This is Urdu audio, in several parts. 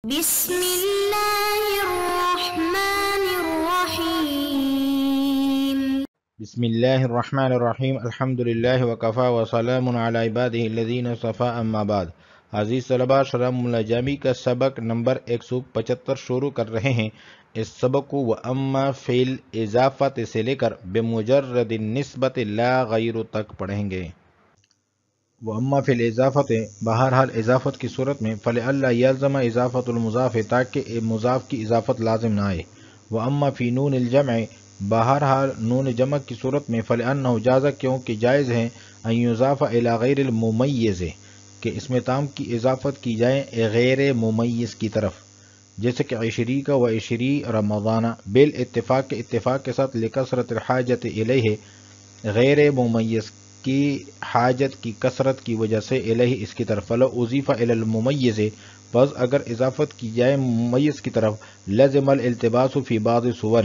بسم اللہ الرحمن الرحیم بسم اللہ الرحمن الرحیم الحمد للہ وکفا وسلام علی عبادہ الذین اصطفی اما بعد۔ عزیز طلباء، شرح مولا جامی کا سبق نمبر 175 شروع کر رہے ہیں۔ اس سبق کو وَأَمَّا فِي الْإِضَافَةِ سے لے کر بمجرد النسبت لا غیر تک پڑھیں گے۔ وَأَمَّا فِي الْإِضَافَةِ بہرحال اضافت کی صورت میں فَلِأَلَّا يَلْزَمَ اضافت المضاف تاکہ مضاف کی اضافت لازم نہ آئے۔ وَأَمَّا فِي نون الجمع بہرحال نون جمع کی صورت میں فَلِأَنَّهُ جَازَ کیونکہ جائز ہے أَن يُضَافَ إِلَى غَيْرِ الْمُمَيِّزِ کہ اسم تام کی اضافت کی جائے غیر ممیز کی طرف، جیسے کہ عشری کا و عشری رمضان بالاتفاق کے اتفاق کے ساتھ لکثرت الحاجت الیہ غیر ممیز کی حاجت کی کثرت کی وجہ سے الیہ اس کی طرف۔ فلو اضیف الی الممیز پس اگر اضافت کی جائے ممیز کی طرف لازم الالتباس فی بعض صور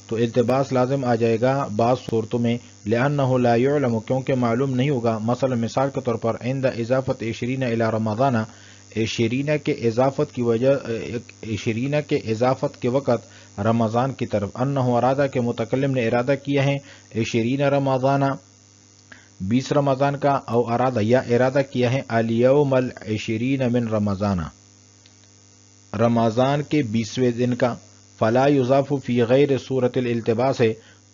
تو التباس لازم آ جائے گا بعض صورتوں میں، لأنہ لا یعلم کیونکہ معلوم نہیں ہوگا، مثلا مثال کے طور پر عند اضافت عشرین الی رمضان عشرین کے اضافت کی وجہ عشرین کے اضافت کے وقت رمضان کی طرف، انہ ارادہ کے متکلم نے ارادہ کیا ہے عشرین رمضان 20 رمضان کا، او ارادہ یا ارادہ کیا ہے الیوم العشرین من رمضان رمضان کے 20ویں دن کا، فلا یضاف فی غیر صورت الالتباس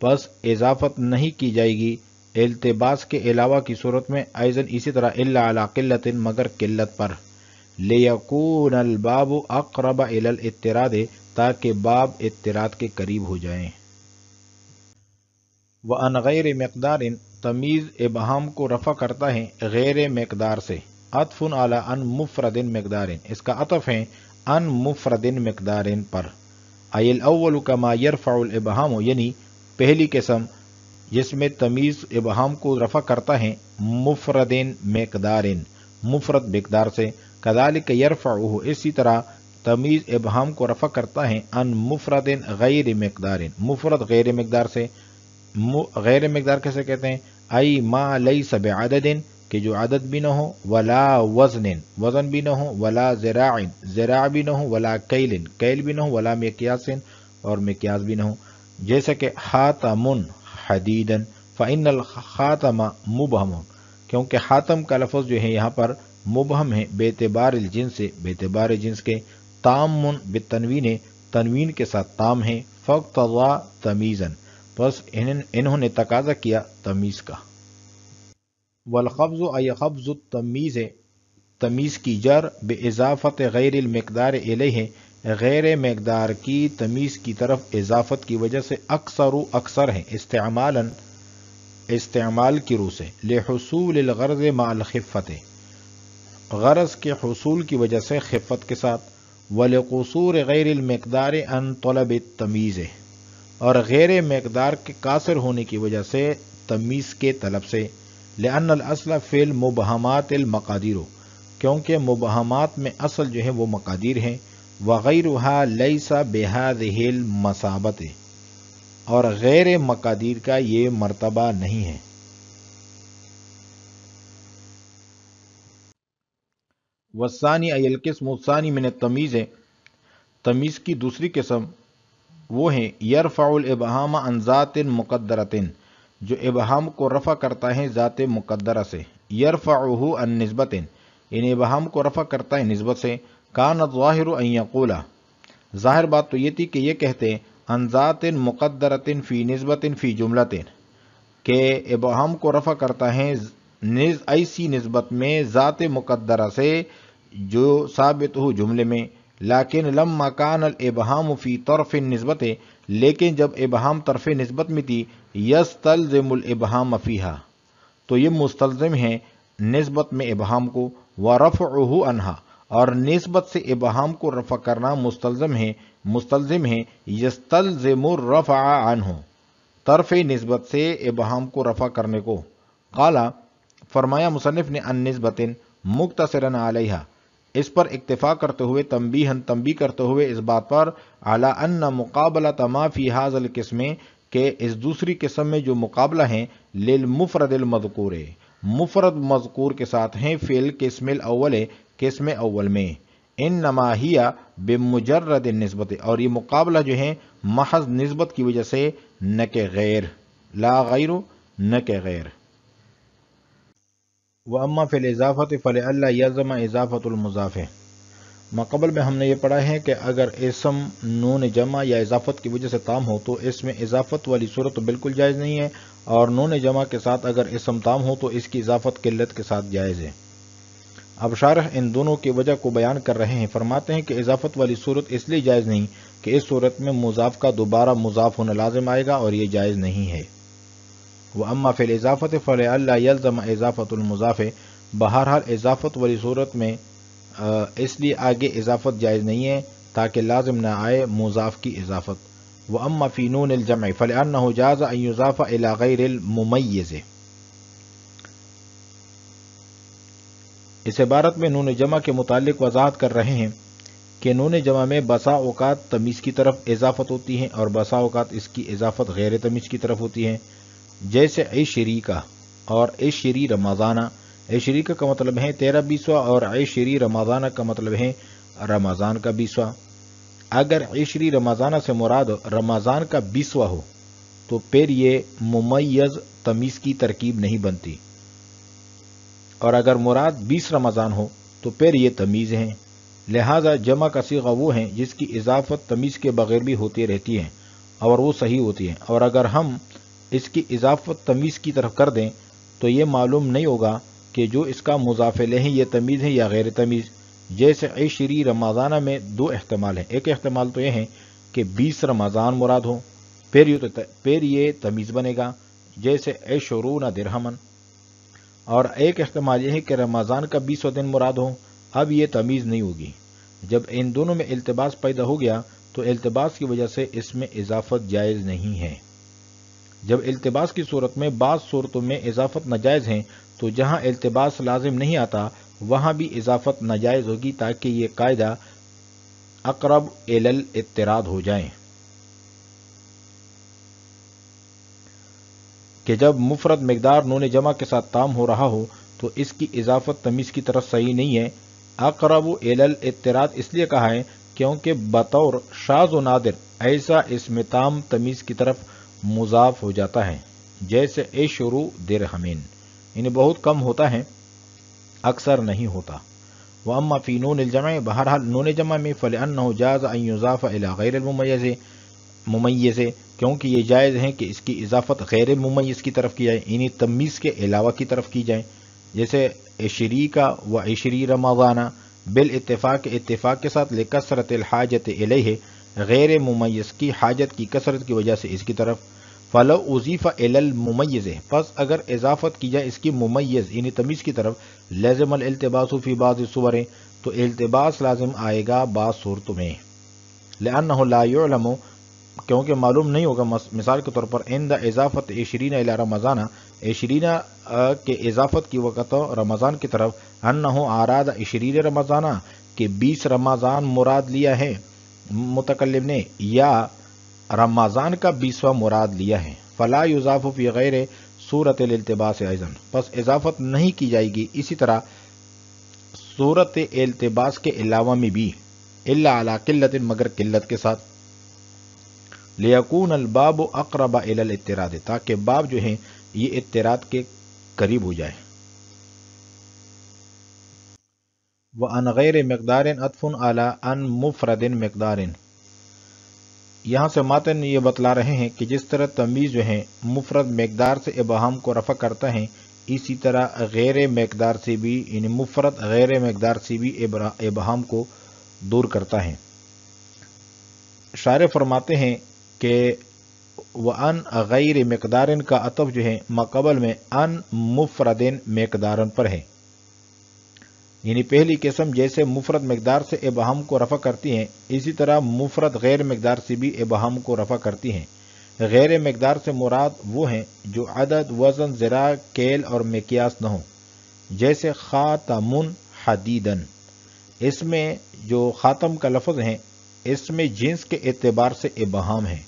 پس اضافت نہیں کی جائے گی التباس کے علاوہ کی صورت میں، ایضا اسی طرح الا علی قلت مگر قلت پر، لیکون الباب اقرب الی الاضطراد تاکہ باب اضطراد کے قریب ہو جائیں۔ وَأَنْ غَيْرِ مقدار تمیز ابہام کو رفع کرتا ہے غیر مقدار سے، عطف علی ان مفرد مقدار اس کا عطف ہے ان مفرد مقدار پر، ای الاول کما یرفع الابہام یعنی پہلی قسم جس میں تمیز ابہام کو رفع کرتا ہے مفرد مقدار مفرد مقدار سے، کذالک یرفعہ اسی طرح تمیز ابہام کو رفع کرتا ہے ان مفرد غیر مقدار مفرد غیر مقدار سے۔ غیر مقدار کیسے کہتے ہیں؟ ای ما لیس بعدد کہ جو عدد بھی نہ ہو، ولا وزن وزن بھی نہ ہو، ولا ذراع ذراع بھی نہ ہو، ولا کیل کیل بھی نہ ہو، ولا مقیاس اور مقیاس بھی نہ ہو، جیسے کہ حاتم حدیدا فإن الخاتم مبہم کیونکہ حاتم کا لفظ جو ہے یہاں پر مبہم ہے باعتبار الجنس باعتبار جنس کے، تام بالتنوین تنوین کے ساتھ تام ہے، فاقتضى تمیزا پس انہوں نے تقاضا کیا تمیز کا۔ والقبض ای قبض التمیز تمیز کی جر باضافت غیر المقدار الیہ غیر مقدار کی تمیز کی طرف اضافت کی وجہ سے اکثر ہے استعمال کی روح سے، لحصول الغرض مع الخفت غرض کے حصول کی وجہ سے خفت کے ساتھ، ولقصور غیر المقدار ان طلب التمیز اور غیر مقدار کے قاصر ہونے کی وجہ سے تمیز کے طلب سے، لأن الاصل فی المبہمات المقادیر کیونکہ مبہمات میں اصل جو ہے وہ مقادیر ہیں، وغیرها لیس بہذہ المثابۃ اور غیر مقادیر کا یہ مرتبہ نہیں ہے۔ والثانی ای القسم الثانی من التمیز تمیز کی دوسری قسم وہ ہیں یرفع الابہام عن ذات مقدرۃ جو ابہام کو رفع کرتا ہے ذات مقدرہ سے، یرفعہ عن نسبۃ ان ابہام کو رفع کرتا ہے نسبت سے، کان الظاہر ان یقول ظاہر بات تو یہ تھی کہ یہ کہتے عن ذات مقدرۃ فی نسبۃ فی جملۃ کہ ابہام کو رفع کرتا ہے ایسی نسبت میں ذات مقدرہ سے جو ثابت ہو جملے میں، لیکن لما کان الابہام فی طرف النسبت لیکن جب ابہام طرف نسبت میں تھی، یستلزم الابہام فیہا تو یہ مستلزم ہے نسبت میں ابہام کو، ورفعہ عنہا اور نسبت سے ابہام کو رفع کرنا مستلزم ہے یستلزم الرفع عنہ طرف نسبت سے ابہام کو رفع کرنے کو۔ قال فرمایا مصنف نے ان نسبت مقتصرا علیہا اس پر اکتفا کرتے ہوئے تنبیہ کرتے ہوئے اس بات پر علی ان مقابلۃ ما فی ھذا القسم کہ اس دوسری قسم میں جو مقابلہ ہیں للمفرد المذکور مفرد مذکور کے ساتھ ہیں فی القسم الاول قسم اول میں، انما ہی بمجرد النسبت، اور یہ مقابلہ جو ہے محض نسبت کی وجہ سے، نہ کہ غیر، لا غیر، نہ کہ غیر۔ واما فی الاضافۃ فلئلا یلزم اضافۃ المضاف، ماقبل میں ہم نے یہ پڑھا ہے کہ اگر اسم نون جمع یا اضافت کی وجہ سے تام ہو تو اس میں اضافت والی صورت تو بالکل جائز نہیں ہے، اور نون جمع کے ساتھ اگر اسم تام ہو تو اس کی اضافت قلت کے ساتھ جائز ہے۔ اب شارح ان دونوں کی وجہ کو بیان کر رہے ہیں، فرماتے ہیں کہ اضافت والی صورت اس لیے جائز نہیں کہ اس صورت میں مضاف کا دوبارہ مضاف ہونا لازم آئے گا، اور یہ جائز نہیں ہے۔ وَأَمَّا فِي الْإِضَافَةِ فَلِئَلَّا يَلْزَمَ إِضَافَةُ الْمُضَافِ، بہرحال اضافت والی صورت میں اس لیے آگے اضافت جائز نہیں ہے تاکہ لازم نہ آئے مضاف کی اضافت۔ وَأَمَّا فِي نُونِ الْجَمْعِ فَلِأَنَّهُ جَازَ أَن يُضَافَ إِلَى غَيْرِ الْمُمَيِّزِ، اس عبارت میں نون جمع کے متعلق وضاحت کر رہے ہیں کہ نون جمع میں بسا اوقات تمیز کی طرف اضافت ہوتی ہے اور بسا اوقات اس کی اضافت غیر تمیز کی طرف ہوتی ہے، جیسے عشری کا اور عشری رمضانہ۔ عشری کا مطلب ہے 13 20واں، اور عشری رمضانہ کا مطلب ہے رمضان کا 20واں۔ اگر عشری رمضانہ سے مراد رمضان کا 20واں ہو تو پھر یہ ممیز تمیز کی ترکیب نہیں بنتی، اور اگر مراد 20 رمضان ہو تو پھر یہ تمیز ہیں۔ لہذا جمع کا صیغہ وہ ہیں جس کی اضافت تمیز کے بغیر بھی ہوتی رہتی ہے اور وہ صحیح ہوتی ہے، اور اگر ہم اس کی اضافت تمیز کی طرف کر دیں تو یہ معلوم نہیں ہوگا کہ جو اس کا مضاف الیہ ہے یہ تمیز ہے یا غیر تمیز۔ جیسے عشری رمضانہ میں 2 احتمال ہیں، ایک احتمال تو یہ ہے کہ 20 رمضان مراد ہو، پھر یہ تمیز بنے گا، جیسے عشرون درہمن، اور ایک احتمال یہ ہے کہ رمضان کا 20واں دن مراد ہو، اب یہ تمیز نہیں ہوگی۔ جب ان دونوں میں التباس پیدا ہو گیا تو التباس کی وجہ سے اس میں اضافت جائز نہیں ہے۔ جب التباس کی صورت میں بعض صورتوں میں اضافت ناجائز ہیں تو جہاں التباس لازم نہیں آتا وہاں بھی اضافت ناجائز ہوگی، تاکہ یہ قاعدہ اقرب الی الاضطراد ہو جائے کہ جب مفرد مقدار نون جمع کے ساتھ تام ہو رہا ہو تو اس کی اضافت تمیز کی طرف صحیح نہیں ہے۔ اقرب الی الاضطراد اس لیے کہا ہے کیونکہ بطور شاذ و نادر ایسا اسم تام تمیز کی طرف مضاف ہو جاتا ہے، جیسے عشر درہمین، یعنی بہت کم ہوتا ہے، اکثر نہیں ہوتا۔ وَأَمَّا فِي نُونِ الْجَمْعِ، بہرحال نون جمع میں فَلِأَنَّهُ جَازَ أَن يُضَافَ إِلَى غَيْرِ الْمُمَيِّزِ، کیونکہ یہ جائز ہے کہ اس کی اضافت غیر ممیز کی طرف کی جائے، یعنی تمیز کے علاوہ کی طرف کی جائے، جیسے عشری کا و عشری رمضانہ بالاتفاق، اتفاق کے ساتھ، لکثرت الحاجت الیہ، غیر ممیز کی حاجت کی کثرت کی وجہ سے اس کی طرف۔ فلو اضیف الی الممیز، پس اگر اضافت کی جائے اس کی ممیز یعنی تمیز کی طرف، لازم الالتباس فی بعض الصور، تو التباس لازم آئے گا بعض صورتوں میں، لأنہ لا یعلم، کیونکہ معلوم نہیں ہوگا۔ مثال کے طور پر عند اضافت عشرین الی رمضان، عشرین کے اضافت کی وقت رمضان کی طرف، انہ اراد عشرین رمضان، کہ 20 رمضان مراد لیا ہے متکلم نے، یا رمضان کا 20واں مراد لیا ہے، فلا یضاف فی غیر صورت الالتباس ایضا، پس اضافت نہیں کی جائے گی اسی طرح صورت التباس کے علاوہ میں بھی، الا علی قلت، مگر قلت کے ساتھ، لیکون الباب اقرب الی الاضطراد، تاکہ باب جو ہے یہ اضطراد کے قریب ہو جائے۔ وَعَنْ غَيْرِ مِقْدَارٍ عطف علی عن مفرد مقدار، یہاں سے ماتن یہ بتلا رہے ہیں کہ جس طرح تمیز جو ہے مفرد مقدار سے ابہام کو رفع کرتا ہے، اسی طرح غیر مقدار سے بھی، یعنی مفرد غیر مقدار سے بھی ابہام کو دور کرتا ہے۔ شارح فرماتے ہیں کہ وَعَنْ غَيْرِ مِقْدَارٍ کا عطف جو ہے ماقبل میں عن مفرد مقدار پر ہے، یعنی پہلی قسم جیسے مفرد مقدار سے ابہام کو رفع کرتی ہیں اسی طرح مفرد غیر مقدار سے بھی ابہام کو رفع کرتی ہیں۔ غیر مقدار سے مراد وہ ہیں جو عدد، وزن، ذراع، کیل اور مقیاس نہ ہو، جیسے خاتم حدیدن، اس میں جو خاتم کا لفظ ہے اس میں جنس کے اعتبار سے ابہام ہے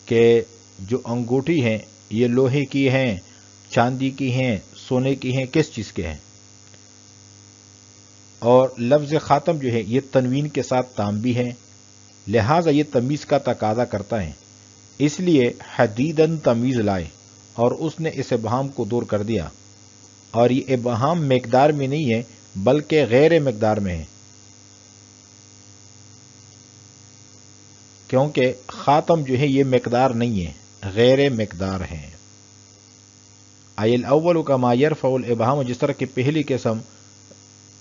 کہ جو انگوٹھی ہیں یہ لوہے کی ہیں، چاندی کی ہیں، سونے کی ہیں، کس چیز کے ہیں، اور لفظ خاتم جو ہے یہ تنوین کے ساتھ تام بھی ہے، لہٰذا یہ تمیز کا تقاضا کرتا ہے، اس لیے حدیدن تمیز لائے اور اس نے اس ابہام کو دور کر دیا، اور یہ ابہام مقدار میں نہیں ہے بلکہ غیر مقدار میں ہے، کیونکہ خاتم جو ہے یہ مقدار نہیں ہے، غیر مقدار ہے۔ الاول کما یرفع الابہام، جس طرح کہ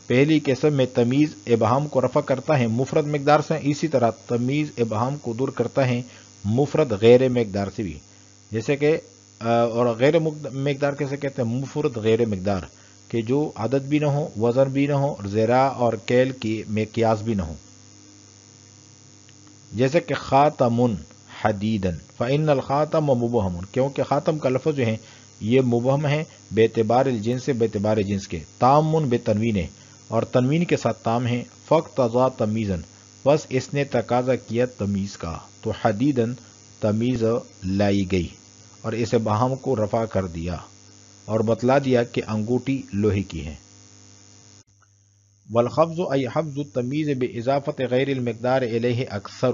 پہلی قسم میں تمیز ابہام کو رفع کرتا ہے مفرد مقدار سے، اسی طرح تمیز ابہام کو دور کرتا ہے مفرد غیر مقدار سے بھی، جیسے کہ اور غیر مقدار کیسے کہتے ہیں؟ مفرد غیر مقدار، کہ جو عدد بھی نہ ہو، وزن بھی نہ ہو، ذراع اور کیل کی میں قیاس بھی نہ ہو، جیسے کہ خاتم حدیدن فإن الخاتم مبہم، کیونکہ خاتم کا لفظ جو ہے یہ مبہم ہے بے اعتبار الجنس، بے اعتبار جنس کے، تام بے تنوین، اور تنوین کے ساتھ تام ہے، فاقتضا تمیزن، بس اس نے تقاضا کیا تمیز کا، تو حدیدن تمیز لائی گئی اور اس ابہام کو رفع کر دیا اور بتلا دیا کہ انگوٹھی لوہے کی ہے۔ والخفض ای حفظ التمیز باضافت غیر المقدار الیہ اکثر،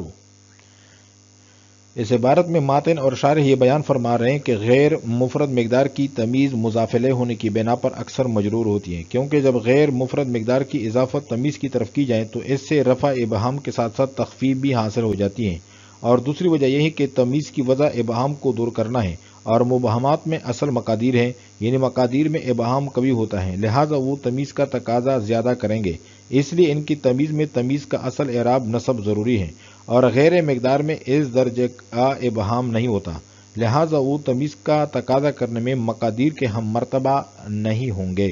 اس عبارت میں ماتن اور شارح یہ بیان فرما رہے ہیں کہ غیر مفرد مقدار کی تمیز مضاف الیہ ہونے کی بنا پر اکثر مجرور ہوتی ہے، کیونکہ جب غیر مفرد مقدار کی اضافت تمیز کی طرف کی جائے تو اس سے رفع ابہام کے ساتھ ساتھ تخفیف بھی حاصل ہو جاتی ہے، اور دوسری وجہ یہ ہے کہ تمیز کی وجہ ابہام کو دور کرنا ہے، اور مبہمات میں اصل مقادیر ہیں، یعنی مقادیر میں ابہام کبھی ہوتا ہے، لہٰذا وہ تمیز کا تقاضا زیادہ کریں گے، اس لیے ان کی تمیز میں تمیز کا اصل اعراب نصب ضروری ہے، اور غیر مقدار میں اس درجے کا ابہام نہیں ہوتا، لہٰذا وہ تمیز کا تقاضا کرنے میں مقادیر کے ہم مرتبہ نہیں ہوں گے،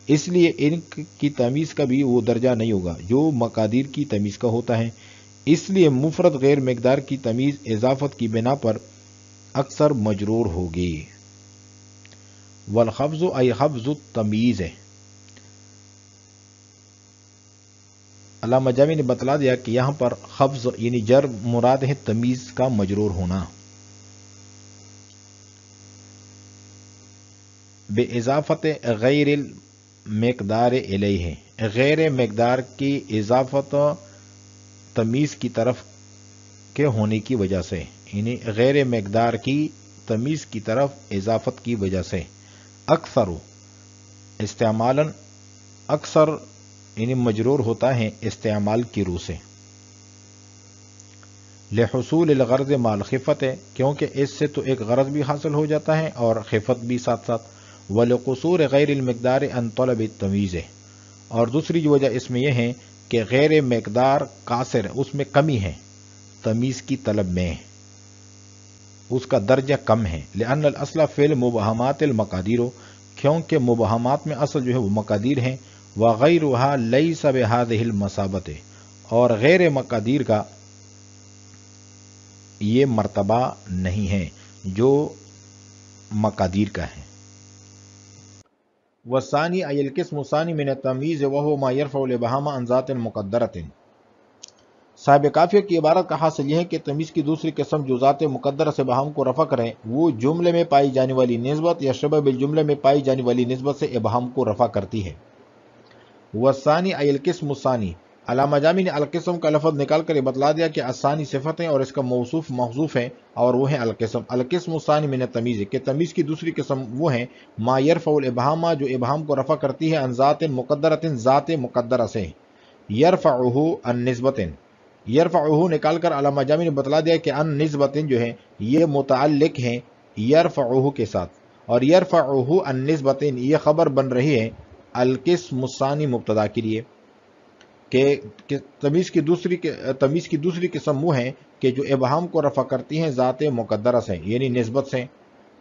اس لیے ان کی تمیز کا بھی وہ درجہ نہیں ہوگا جو مقادیر کی تمیز کا ہوتا ہے، اس لیے مفرد غیر مقدار کی تمیز اضافت کی بنا پر اکثر مجرور ہوگی۔ والخفض ای حفظ التمیز، علامہ جامی نے بتلا دیا کہ یہاں پر خفض یعنی جر مراد ہے تمیز کا مجرور ہونا، بے اضافت غیر المقدار الیہ، غیر مقدار کی اضافت تمیز کی طرف کے ہونے کی وجہ سے، یعنی غیر مقدار کی تمیز کی طرف اضافت کی وجہ سے، اکثر استعمالاً، اکثر یعنی مجرور ہوتا ہے استعمال کی روح سے، لحصول الغرض مع الخفت، کیونکہ اس سے تو ایک غرض بھی حاصل ہو جاتا ہے اور خفت بھی ساتھ ساتھ، ولقصور غیر المقدار عن طلب التمیز، اور دوسری وجہ اس میں یہ ہے کہ غیر مقدار قاصر، اس میں کمی ہے تمیز کی طلب میں، اس کا درجہ کم ہے، لأن الاصل فی المبہمات المقادیر، کیونکہ مبہمات میں اصل جو ہے وہ مقادیر ہیں، وغیرها لیس بہذہ المثابۃ، اور غیر مقادیر کا یہ مرتبہ نہیں ہے جو مقادیر کا ہے۔ والثانی ای القسم الثانی من التمیز وهو ما يرفع الابہام عن ذات مقدرۃ، صاحب کافیہ کی عبارت کا حاصل یہ ہے کہ تمیز کی دوسری قسم جو ذات مقدرہ سے ابہام کو رفع کریں، وہ جملے میں پائی جانے والی نسبت یا شبہ بالجملے میں پائی جانے والی نسبت سے ابہام کو رفع کرتی ہے۔ والثانی ای القسم الثانی، علامہ جامی نے القسم کا لفظ نکال کر یہ بتلا دیا کہ الثانی صفت ہے اور اس کا موصوف محذوف ہے، اور وہ ہے القسم۔ القسم الثانی من التمیز، کہ تمیز کی دوسری قسم وہ ہے ما یرفع الابہام، جو ابہام کو رفع کرتی ہے، عن ذات مقدرۃ، ذات مقدرہ سے، یرفعہ عن نسبۃ، یرفعہ نکال کر علامہ جامی نے بتلا دیا کہ عن نسبۃ جو ہے یہ متعلق ہے یرفعہ کے ساتھ، اور یرفعہ عن نسبۃ یہ خبر بن رہی ہے القسم الثانی مبتدا کے لیے، کہ تمیز کی دوسری قسم وہ ہے کہ جو ابہام کو رفع کرتی ہیں ذات مقدرہ سے، یعنی نسبت سے،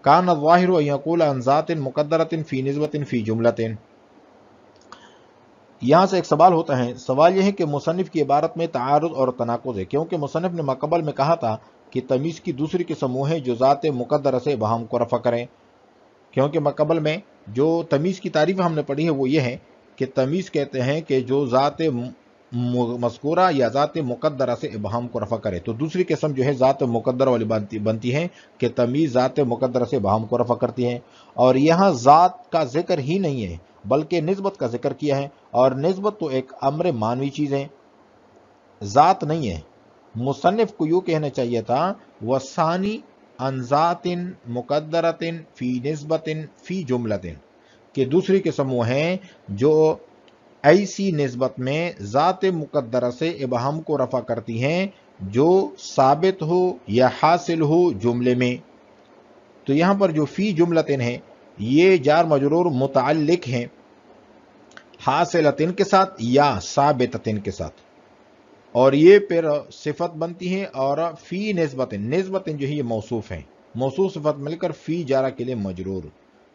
کان الظاہر ان یقول عن ذات مقدرۃ فی نسبۃ فی جملۃ۔ یہاں سے ایک سوال ہوتا ہے، سوال یہ ہے کہ مصنف کی عبارت میں تعارض اور تناقض ہے، کیونکہ مصنف نے ماقبل میں کہا تھا کہ تمیز کی دوسری قسم وہ ہے جو ذات مقدرہ سے ابہام کو رفع کریں، کیونکہ ماقبل میں جو تمیز کی تعریف ہم نے پڑھی ہے وہ یہ ہے کہ تمیز کہتے ہیں کہ جو ذات مذکورہ یا ذات مقدرہ سے ابہام کو رفع کرے، تو دوسری قسم جو ہے ذات مقدرہ والی بنتی ہے کہ تمیز ذات مقدرہ سے ابہام کو رفع کرتی ہے، اور یہاں ذات کا ذکر ہی نہیں ہے، بلکہ نسبت کا ذکر کیا ہے، اور نسبت تو ایک امر معنوی چیز ہے، ذات نہیں ہے۔ مصنف کو یوں کہنا چاہیے تھا وَثَانِي عَنْ ذَاتٍ مُقَدَّرَةٍ فِي نِسْبَةٍ فِي جُمْلَةٍ، کہ دوسری قسم وہ ہیں جو ایسی نسبت میں ذات مقدرہ سے ابہام کو رفع کرتی ہیں جو ثابت ہو یا حاصل ہو جملے میں۔ تو یہاں پر جو فی جملتن ہے یہ جار مجرور متعلق ہیں حاصلتن کے ساتھ یا ثابتتن کے ساتھ، اور یہ پھر صفت بنتی ہے، اور فی نسبتن، نسبتن جو ہے یہ موصوف ہے، موصوف صفت مل کر فی جارہ کے لیے مجرور۔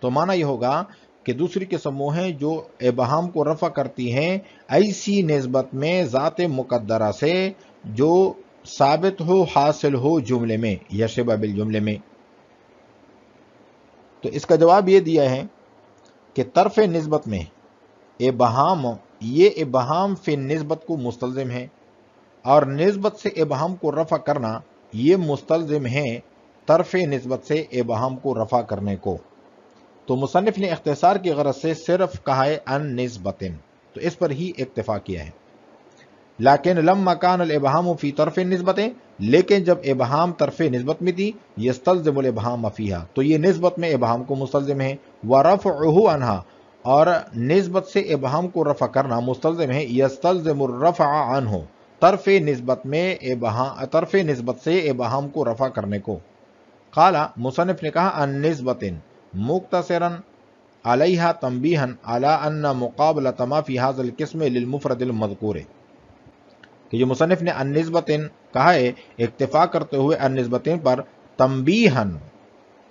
تو معنی یہ ہوگا کہ دوسری قسم وہ ہیں جو ابہام کو رفع کرتی ہیں ایسی نسبت میں ذات مقدرہ سے جو ثابت ہو حاصل ہو جملے میں یا شبہ بالجملے میں۔ تو اس کا جواب یہ دیا ہے کہ طرف نسبت میں ابہام، یہ ابہام فی نسبت کو مستلزم ہے، اور نسبت سے ابہام کو رفع کرنا یہ مستلزم ہے طرف نسبت سے ابہام کو رفع کرنے کو۔ تو مصنف نے اختصار کی غرض سے صرف کہا ہے ان نسبتن، تو اس پر ہی اکتفا کیا ہے۔ لیکن لما کان الابہام فی طرف نسبت، لیکن جب ابہام طرف نسبت میں تھی یستلزم الابہام فیہا، تو یہ نسبت میں ابہام کو مستلزم ہے، ورفعہ عنہا، اور نسبت سے ابہام کو رفع کرنا مستلزم ہے یستلزم الرفع عنہ، طرف نسبت میں ابہام، طرف نسبت سے ابہام کو رفع کرنے کو۔ قال، مصنف نے کہا ان نسبت مختصرا علیہا تنبیہا علی ان مقابلۃ ما فی ھذا القسم للمفرد المذکور، کہ جو مصنف نے ان نسبتن کہا ہے اکتفا کرتے ہوئے ان نسبتن پر تنبیہا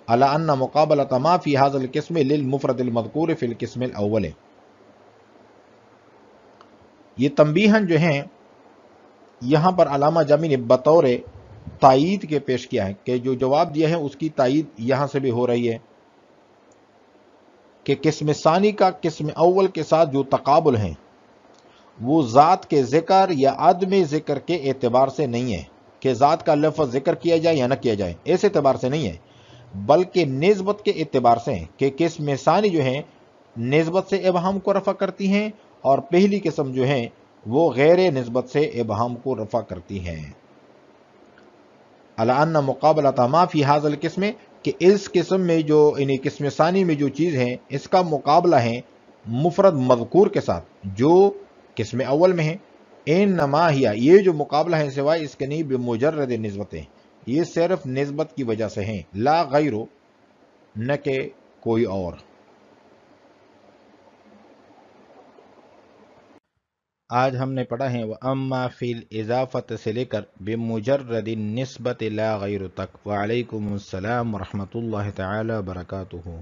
علی ان مقابلۃ ما فی ھذا القسم للمفرد المذکور فی القسم الاول، یہ تنبیہا جو ہیں یہاں پر علامہ جامی نے بطور تائید کے پیش کیا ہے کہ جو جواب دیا ہے اس کی تائید یہاں سے بھی ہو رہی ہے کہ قسم ثانی کا قسم اول کے ساتھ جو تقابل ہیں وہ ذات کے ذکر یا عدم ذکر کے اعتبار سے نہیں ہے، کہ ذات کا لفظ ذکر کیا جائے یا نہ کیا جائے اس اعتبار سے نہیں ہے، بلکہ نسبت کے اعتبار سے ہیں کہ قسم ثانی جو ہیں نسبت سے ابہام کو رفع کرتی ہیں، اور پہلی قسم جو ہیں وہ غیر نسبت سے ابہام کو رفع کرتی ہیں۔ علی ان مقابلۃ ما فی ھذا القسم، کہ اس قسم میں جو یعنی قسم ثانی میں جو چیز ہیں اس کا مقابلہ ہے مفرد مذکور کے ساتھ جو قسم اول میں ہے، انما ہی، یہ جو مقابلہ ہے سوائے اس کے نہیں بمجرد نسبتیں، یہ صرف نسبت کی وجہ سے ہیں، لا غیر، نہ کہ کوئی اور۔ آج ہم نے پڑھا ہے وَأَمَّا فِي الْإِضَافَةِ سے لے کر بِمُجَرَّدِ النِّسْبَةِ لَا غَيْرُ تک۔ وعلیکم السلام ورحمۃ اللہ تعالی وبرکاتہ۔